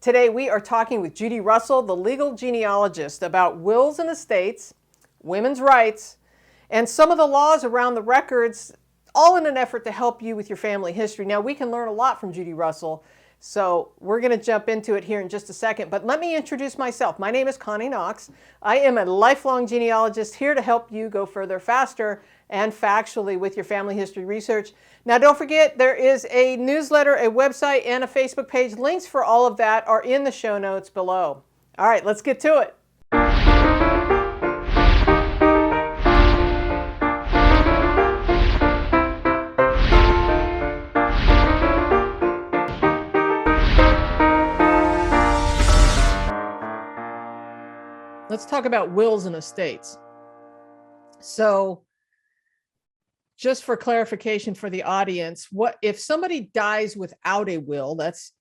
Today we are talking with Judy Russell, the legal genealogist, about wills and estates, women's rights, and some of the laws around the records, all in an effort to help you with your family history. Now, we can learn a lot from Judy Russell, so we're going to jump into it here in just a second. But let me introduce myself. My name is Connie Knox. I am a lifelong genealogist here to help you go further faster and factually with your family history research. Now, don't forget, there is a newsletter, a website, and a Facebook page. Links for all of that are in the show notes below. All right, let's get to it. Let's talk about wills and estates. So, just for clarification for the audience, what if somebody dies without a will? That's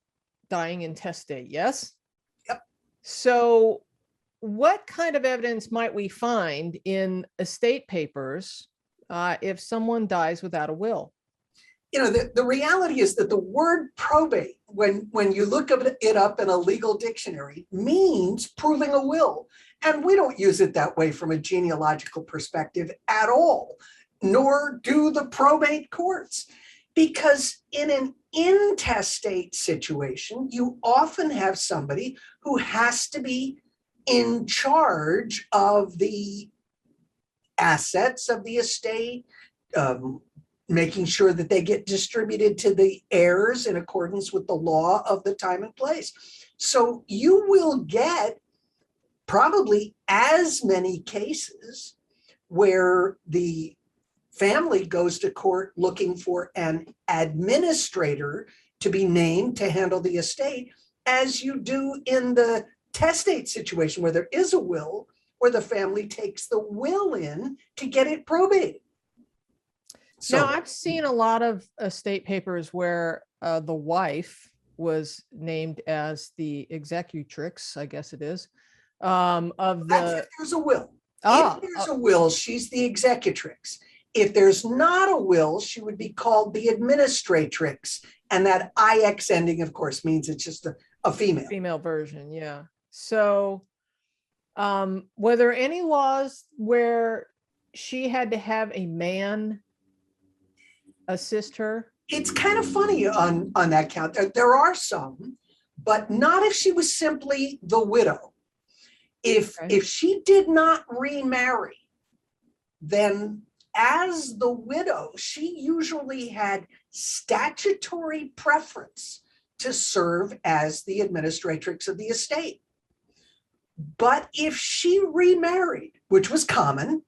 dying intestate, yes? Yep. So what kind of evidence might we find in estate papers if someone dies without a will? You know, the reality is that the word probate, when you look it up in a legal dictionary, means proving a will. And we don't use it that way from a genealogical perspective at all, nor do the probate courts. Because in an intestate situation, you often have somebody who has to be in charge of the assets of the estate, making sure that they get distributed to the heirs in accordance with the law of the time and place. So you will get probably as many cases where the family goes to court looking for an administrator to be named to handle the estate as you do in the testate situation where there is a will, where the family takes the will in to get it probated. So, now, I've seen a lot of estate papers where the wife was named as the executrix, I guess it is, of the... If there's a will. If there's a will, she's the executrix. If there's not a will, she would be called the administratrix. And that IX ending, of course, means it's just a female. Female version, yeah. So were there any laws where she had to have a man assist her? It's kind of funny on that count. There are some, but not if she was simply the widow. If she did not remarry, then as the widow, she usually had statutory preference to serve as the administratrix of the estate. But if she remarried, which was common,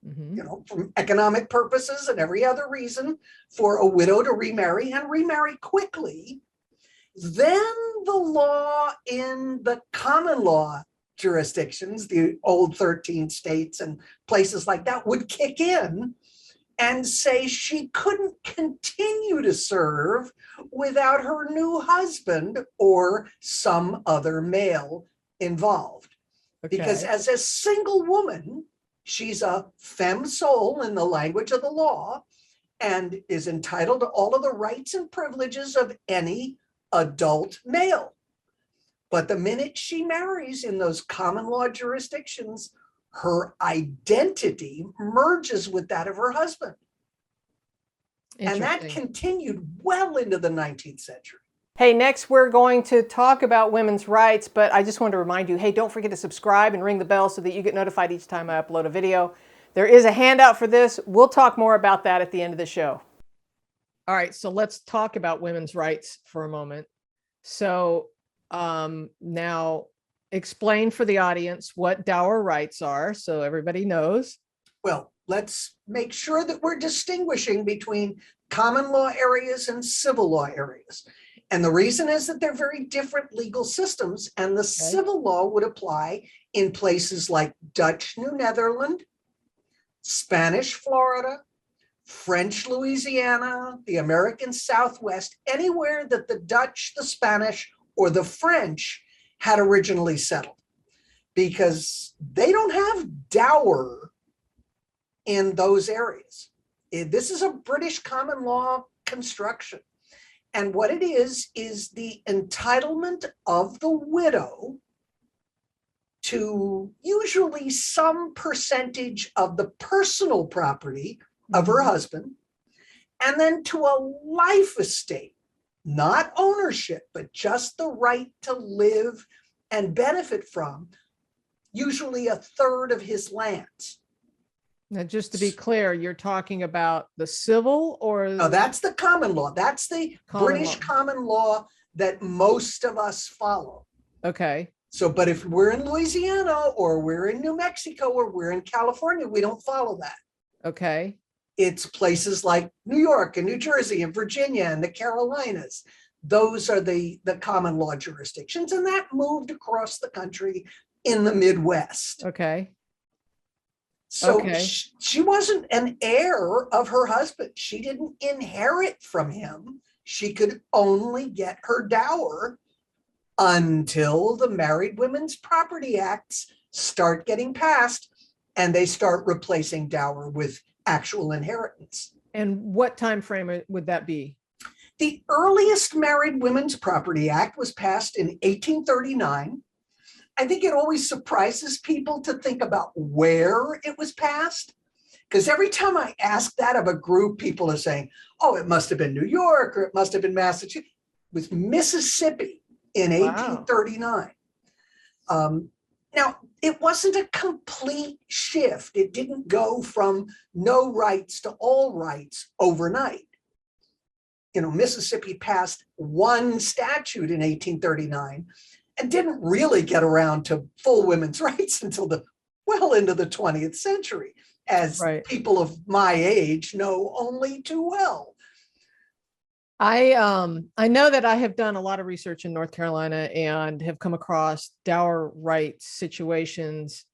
you know, from economic purposes and every other reason for a widow to remarry and remarry quickly, then the law in the common law jurisdictions, the old 13 states and places like that, would kick in and say she couldn't continue to serve without her new husband or some other male involved. Okay. Because as a single woman, she's a femme sole in the language of the law and is entitled to all of the rights and privileges of any adult male. But the minute she marries in those common law jurisdictions, her identity merges with that of her husband. And that continued well into the 19th century. Hey, next we're going to talk about women's rights, but I just want to remind you, hey, don't forget to subscribe and ring the bell so that you get notified each time I upload a video. There is a handout for this. We'll talk more about that at the end of the show. All right, so let's talk about women's rights for a moment. So now explain for the audience what Dower rights are so everybody knows. Well, let's make sure that we're distinguishing between common law areas and civil law areas. And the reason is that they're very different legal systems, and the civil law would apply in places like Dutch New Netherland, Spanish Florida, French Louisiana, the American Southwest, anywhere that the Dutch, the Spanish, or the French had originally settled, because they don't have dower in those areas. This is a British common law construction. And what it is the entitlement of the widow to usually some percentage of the personal property of her husband, and then to a life estate, not ownership, but just the right to live and benefit from, usually a third of his lands. Now, just to be clear, you're talking about the civil or No, that's the common law. That's the British common law that most of us follow. Okay. So, but if we're in Louisiana or we're in New Mexico or we're in California, we don't follow that. Okay. It's places like New York and New Jersey and Virginia and the Carolinas. Those are the common law jurisdictions, and that moved across the country in the Midwest. Okay. So she wasn't an heir of her husband. She didn't inherit from him. She could only get her dower until the Married Women's Property Acts start getting passed and they start replacing dower with actual inheritance. And what time frame would that be? The earliest Married Women's Property Act was passed in 1839. I think it always surprises people to think about where it was passed, because every time I ask that of a group, people are saying, oh, it must have been New York or it must have been Massachusetts. It was Mississippi in 1839. Now, it wasn't a complete shift. It didn't go from no rights to all rights overnight. You know, Mississippi passed one statute in 1839 and didn't really get around to full women's rights until well into the 20th century, as people of my age know only too well. I know that I have done a lot of research in North Carolina and have come across dower rights situations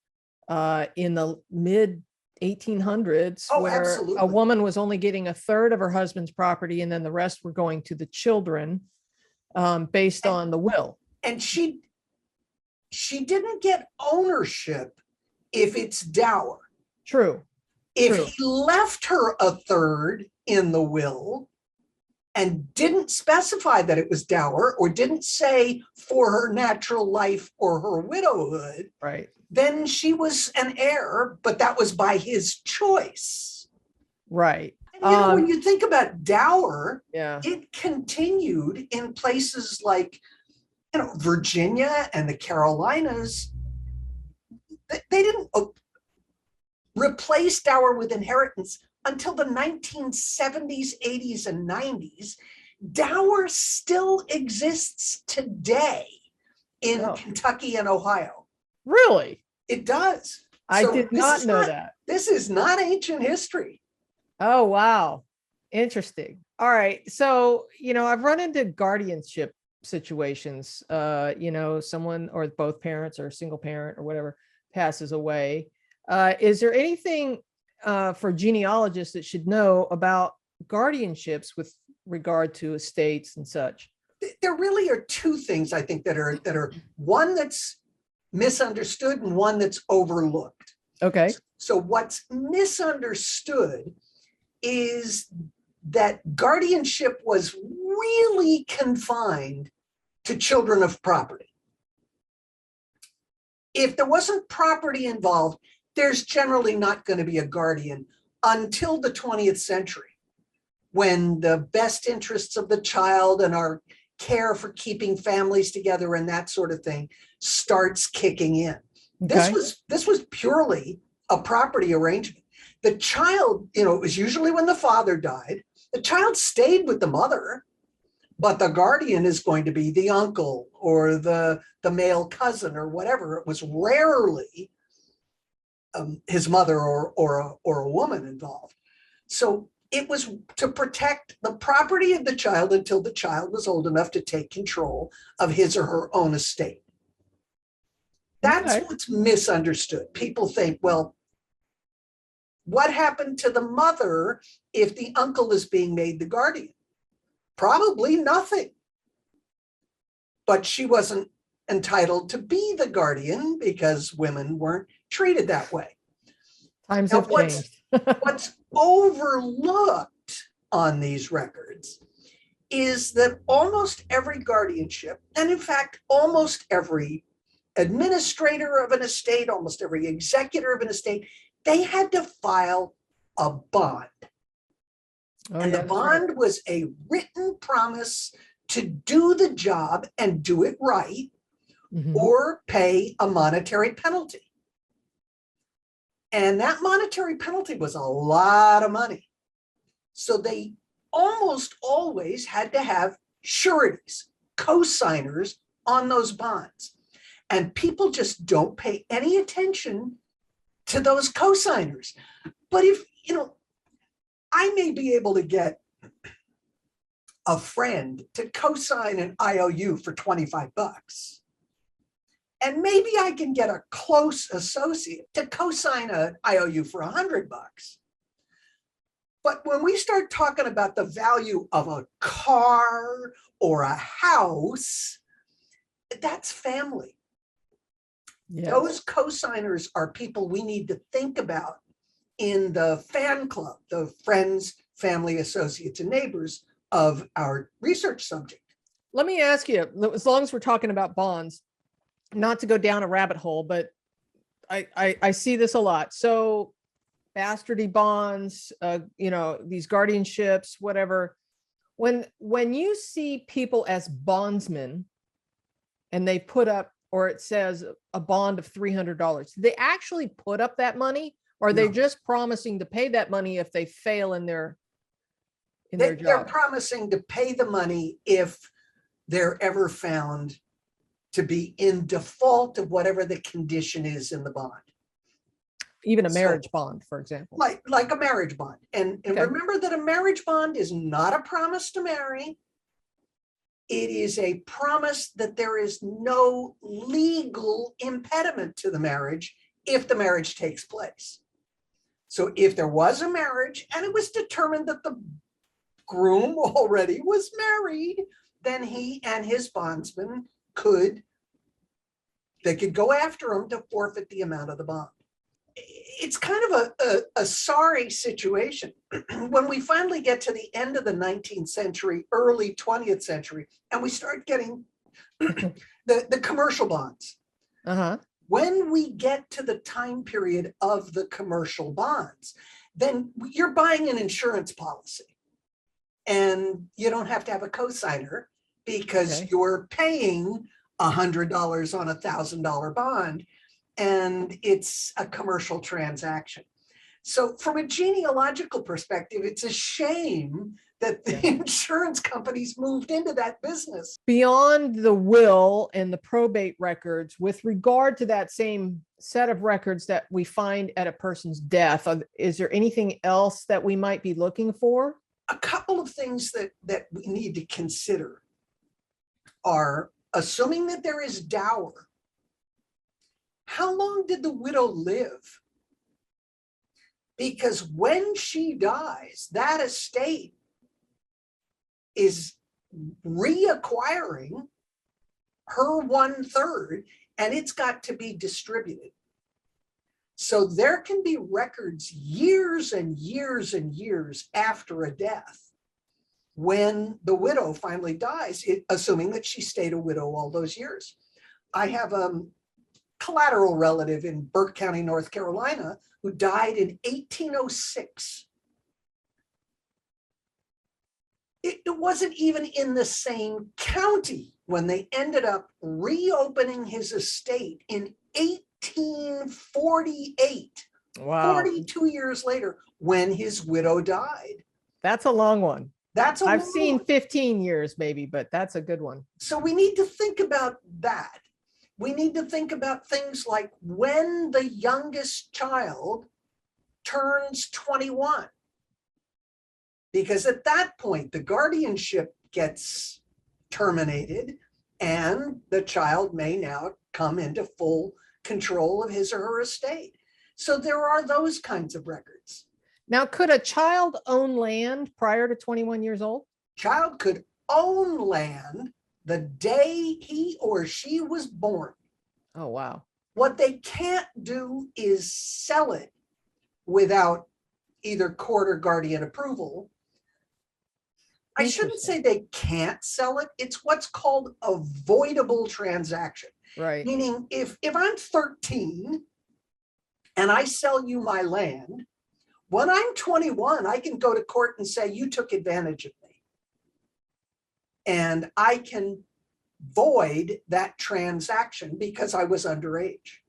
in the mid 1800s where a woman was only getting a third of her husband's property and then the rest were going to the children based on the will. And she didn't get ownership if it's dower. True. If he left her a third in the will and didn't specify that it was dower or didn't say for her natural life or her widowhood, then she was an heir, but that was by his choice. Right. And, when you think about dower, it continued in places like, Virginia and the Carolinas. They didn't replace dower with inheritance until the 1970s, 80s, and 90s. Dower still exists today in Kentucky and Ohio. Really? It does. I did not know that. This is not ancient history. Oh, wow. Interesting. All right. So, I've run into guardianship situations, someone or both parents or a single parent or whatever passes away. Is there anything for genealogists that should know about guardianships with regard to estates and such? There really are two things I think that are one that's misunderstood and one that's overlooked. Okay. So what's misunderstood is that guardianship was really confined to children of property. If there wasn't property involved, there's generally not going to be a guardian until the 20th century, when the best interests of the child and our care for keeping families together and that sort of thing starts kicking in. Okay. This was purely a property arrangement. The child, it was usually when the father died, the child stayed with the mother, but the guardian is going to be the uncle or the male cousin or whatever. It was rarely his mother or a woman involved. So it was to protect the property of the child until the child was old enough to take control of his or her own estate. That's what's misunderstood. People think, well, what happened to the mother if the uncle is being made the guardian? Probably nothing. But she wasn't entitled to be the guardian because women weren't treated that way. Times have changed. What's overlooked on these records is that almost every guardianship, and in fact, almost every administrator of an estate, almost every executor of an estate, they had to file a bond. And the bond was a written promise to do the job and do it right, or pay a monetary penalty. And that monetary penalty was a lot of money. So they almost always had to have sureties, cosigners on those bonds. And people just don't pay any attention to those cosigners. But if, I may be able to get a friend to cosign an IOU for $25. And maybe I can get a close associate to cosign an IOU for $100. But when we start talking about the value of a car or a house, that's family. Yes. Those cosigners are people we need to think about in the fan club, the friends, family, associates, and neighbors of our research subject. Let me ask you, as long as we're talking about bonds, not to go down a rabbit hole, but I see this a lot. So bastardy bonds, these guardianships, whatever. When you see people as bondsmen and they put up, or it says a bond of $300, do they actually put up that money, or are they just promising to pay that money if they fail in their job? They're promising to pay the money if they're ever found to be in default of whatever the condition is in the bond. Even a marriage bond, for example. Like a marriage bond. And remember that a marriage bond is not a promise to marry. It is a promise that there is no legal impediment to the marriage if the marriage takes place. So if there was a marriage and it was determined that the groom already was married, then he and his bondsman could go after him to forfeit the amount of the bond. It's kind of a sorry situation. When we finally get to the end of the 19th century, early 20th century, and we start getting the commercial bonds. When we get to the time period of the commercial bonds, then you're buying an insurance policy. And you don't have to have a cosigner because you're paying $100 on a $1,000 bond, and it's a commercial transaction. So from a genealogical perspective, it's a shame that the insurance companies moved into that business. Beyond the will and the probate records, with regard to that same set of records that we find at a person's death, is there anything else that we might be looking for? A couple of things that we need to consider are, assuming that there is dower, how long did the widow live? Because when she dies, that estate is reacquiring her 1/3, and it's got to be distributed. So there can be records years and years and years after a death when the widow finally dies, assuming that she stayed a widow all those years. I have a collateral relative in Burke County, North Carolina, who died in 1806. It wasn't even in the same county when they ended up reopening his estate in 1848. Wow. 42 years later, when his widow died. That's a long one. I've seen 15 years maybe, but that's a good one. So we need to think about that. We need to think about things like when the youngest child turns 21. Because at that point, the guardianship gets terminated and the child may now come into full control of his or her estate. So there are those kinds of records. Now, could a child own land prior to 21 years old? Child could own land the day he or she was born. Oh, wow. What they can't do is sell it without either court or guardian approval. I shouldn't say they can't sell it. It's what's called avoidable transaction. Right. Meaning if I'm 13 and I sell you my land, when I'm 21, I can go to court and say, you took advantage of me. And I can void that transaction because I was underage.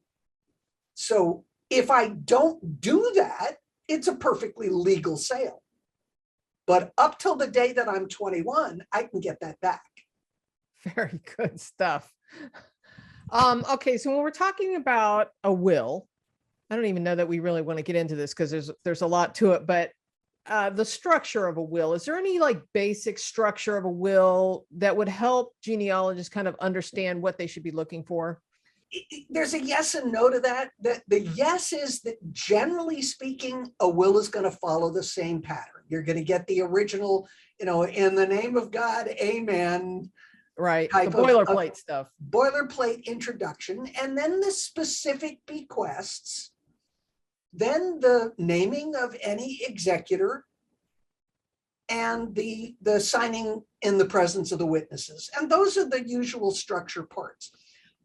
So if I don't do that, it's a perfectly legal sale. But up till the day that I'm 21, I can get that back. Very good stuff. Okay, so when we're talking about a will, I don't even know that we really want to get into this because there's a lot to it, but the structure of a will, is there any like basic structure of a will that would help genealogists kind of understand what they should be looking for? There's a yes and no to that. The yes is that generally speaking, a will is going to follow the same pattern. You're going to get the original, in the name of God, amen. Right. The boilerplate stuff. Boilerplate introduction, and then the specific bequests, then the naming of any executor, and the signing in the presence of the witnesses. And those are the usual structure parts.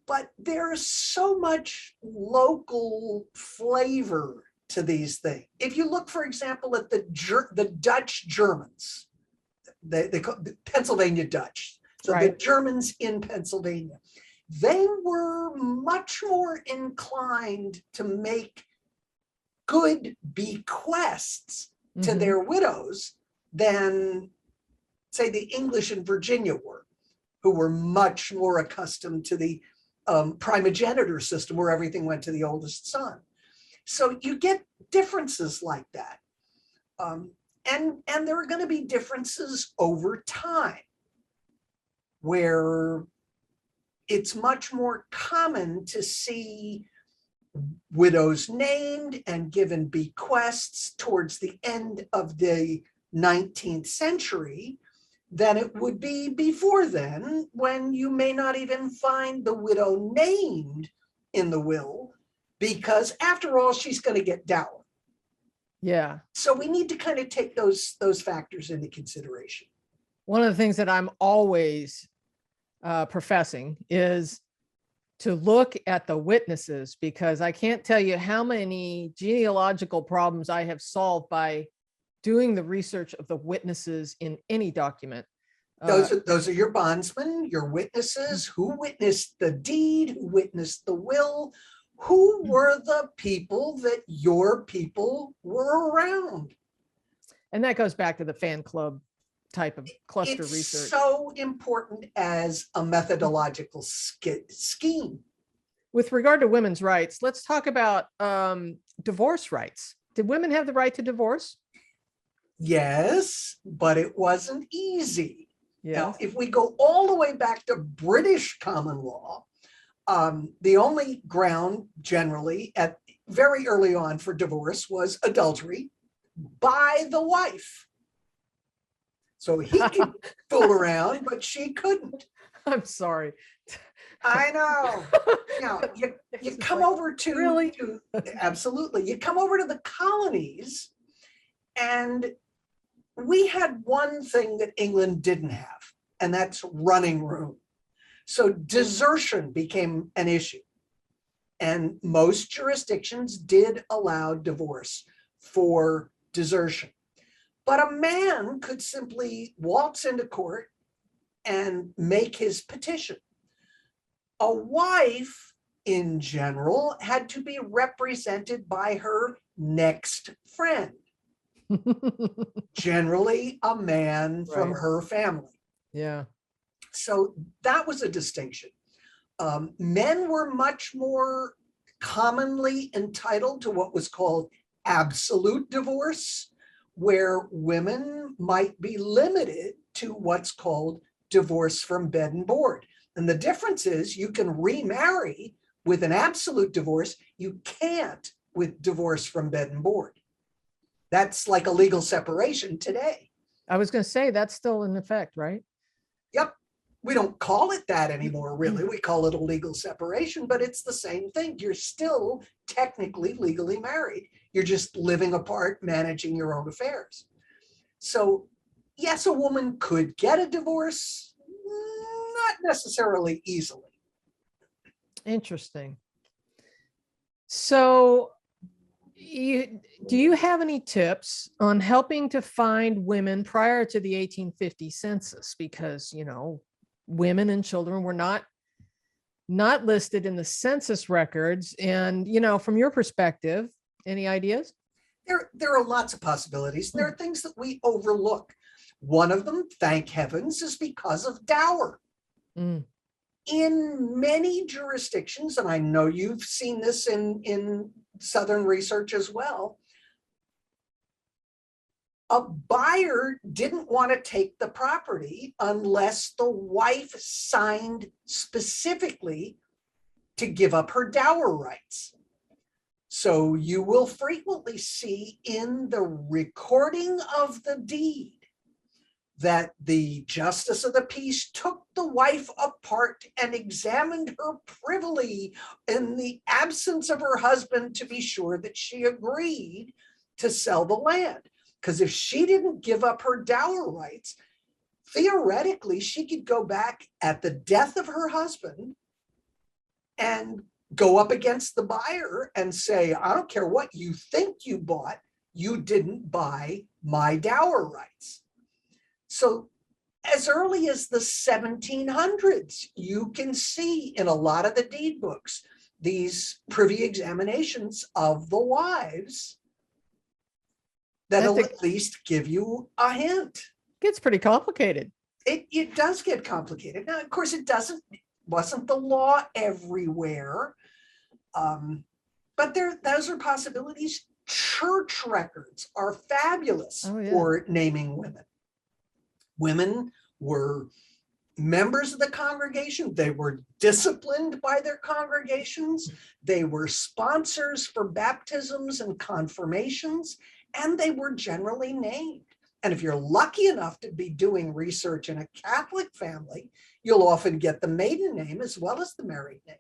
But there's so much local flavor to these things. If you look, for example, at the Dutch Germans, they call the Pennsylvania Dutch. So right. The Germans in Pennsylvania, they were much more inclined to make good bequests to their widows than, say, the English in Virginia were, who were much more accustomed to the primogeniture system where everything went to the oldest son. So you get differences like that. And there are going to be differences over time where it's much more common to see widows named and given bequests towards the end of the 19th century than it would be before then, when you may not even find the widow named in the will, because after all, she's going to get dower. Yeah. So we need to kind of take those factors into consideration. One of the things that I'm always professing is to look at the witnesses, because I can't tell you how many genealogical problems I have solved by doing the research of the witnesses in any document. Those are your bondsmen, your witnesses, who witnessed the deed, who witnessed the will, who were the people that your people were around. And that goes back to the fan club type of cluster it's research. So important as a methodological scheme. With regard to women's rights, let's talk about divorce rights. Did women have the right to divorce? Yes, but it wasn't easy. Yes. Now, if we go all the way back to British common law, the only ground generally at very early on for divorce was adultery by the wife. So he could fool around, but she couldn't. I'm sorry. I know. Now, you come over to, really? Absolutely. You come over to the colonies, and we had one thing that England didn't have, and that's running room. So desertion became an issue. And most jurisdictions did allow divorce for desertion. But a man could simply waltz into court and make his petition. A wife, in general, had to be represented by her next friend, generally a man from her family. Yeah. So that was a distinction. Men were much more commonly entitled to what was called absolute divorce, where women might be limited to what's called divorce from bed and board. And the difference is you can remarry with an absolute divorce. You can't with divorce from bed and board. That's like a legal separation today. I was going to say that's still in effect, right? Yep. We don't call it that anymore, really. We call it a legal separation, but it's the same thing. You're still technically legally married. You're just living apart, managing your own affairs. So yes, a woman could get a divorce, not necessarily easily. Interesting. So, do you have any tips on helping to find women prior to the 1850 census? Because, women and children were not listed in the census records. And, from your perspective, any ideas? There are lots of possibilities. There are things that we overlook. One of them, thank heavens, is because of Dower. Mm. In many jurisdictions, and I know you've seen this in Southern research as well, a buyer didn't want to take the property unless the wife signed specifically to give up her dower rights. So you will frequently see in the recording of the deed that the justice of the peace took the wife apart and examined her privily in the absence of her husband to be sure that she agreed to sell the land. Because if she didn't give up her dower rights, theoretically, she could go back at the death of her husband and go up against the buyer and say, I don't care what you think you bought, you didn't buy my dower rights. So as early as the 1700s, you can see in a lot of the deed books, these privy examinations of the wives that'll at least give you a hint. Gets pretty complicated. It does get complicated. Now, of course, wasn't the law everywhere. But those are possibilities. Church records are fabulous for naming women. Women were members of the congregation. They were disciplined by their congregations. They were sponsors for baptisms and confirmations, and they were generally named. And if you're lucky enough to be doing research in a Catholic family, you'll often get the maiden name as well as the married name.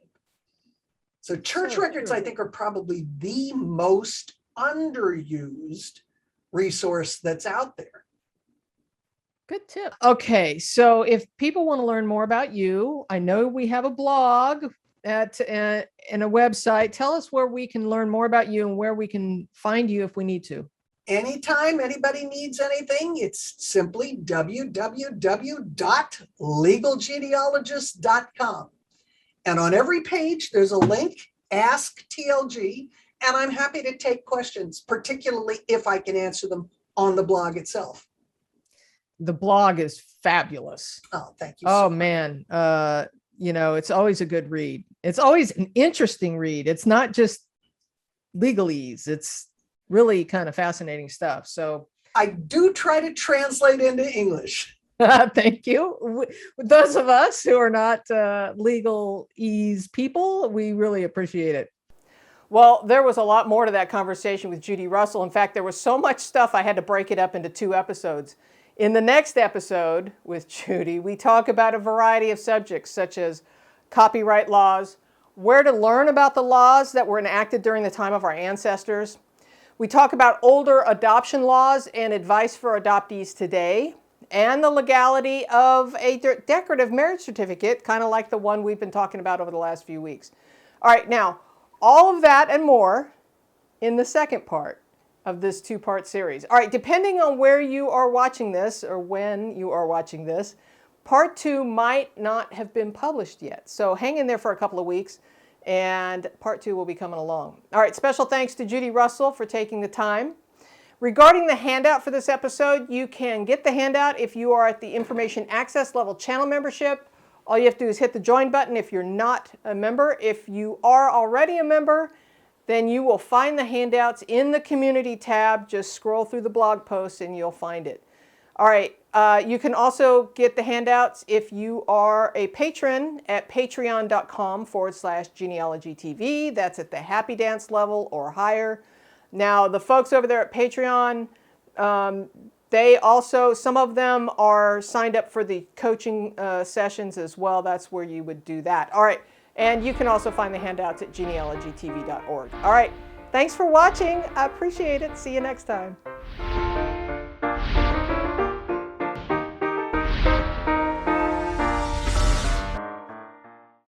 So church records, I think, are probably the most underused resource that's out there. Good tip. Okay, so if people want to learn more about you, I know we have a blog and a website. Tell us where we can learn more about you and where we can find you if we need to. Anytime anybody needs anything, it's simply www.legalgenealogist.com. And on every page, there's a link, Ask TLG, and I'm happy to take questions, particularly if I can answer them on the blog itself. The blog is fabulous. Oh, thank you. Oh, man. It's always a good read. It's always an interesting read. It's not just legalese. It's really kind of fascinating stuff. So I do try to translate into English. Thank you. Those of us who are not legalese people, we really appreciate it. Well, there was a lot more to that conversation with Judy Russell. In fact, there was so much stuff I had to break it up into 2 episodes. In the next episode with Judy, we talk about a variety of subjects such as copyright laws, where to learn about the laws that were enacted during the time of our ancestors. We talk about older adoption laws and advice for adoptees today, and the legality of a decorative marriage certificate, kind of like the one we've been talking about over the last few weeks. All right, now, all of that and more in the second part of this 2-part series. All right, depending on where you are watching this or when you are watching this, part 2 might not have been published yet. So hang in there for a couple of weeks and part 2 will be coming along. All right, special thanks to Judy Russell for taking the time. Regarding the handout for this episode, you can get the handout if you are at the information access level channel membership. All you have to do is hit the join button if you're not a member. If you are already a member, then you will find the handouts in the community tab. Just scroll through the blog posts and you'll find it. All right, you can also get the handouts if you are a patron at patreon.com/genealogytv. That's at the Happy Dance level or higher. Now, the folks over there at Patreon, they also, some of them are signed up for the coaching sessions as well. That's where you would do that. All right. And you can also find the handouts at genealogytv.org. All right. Thanks for watching. I appreciate it. See you next time.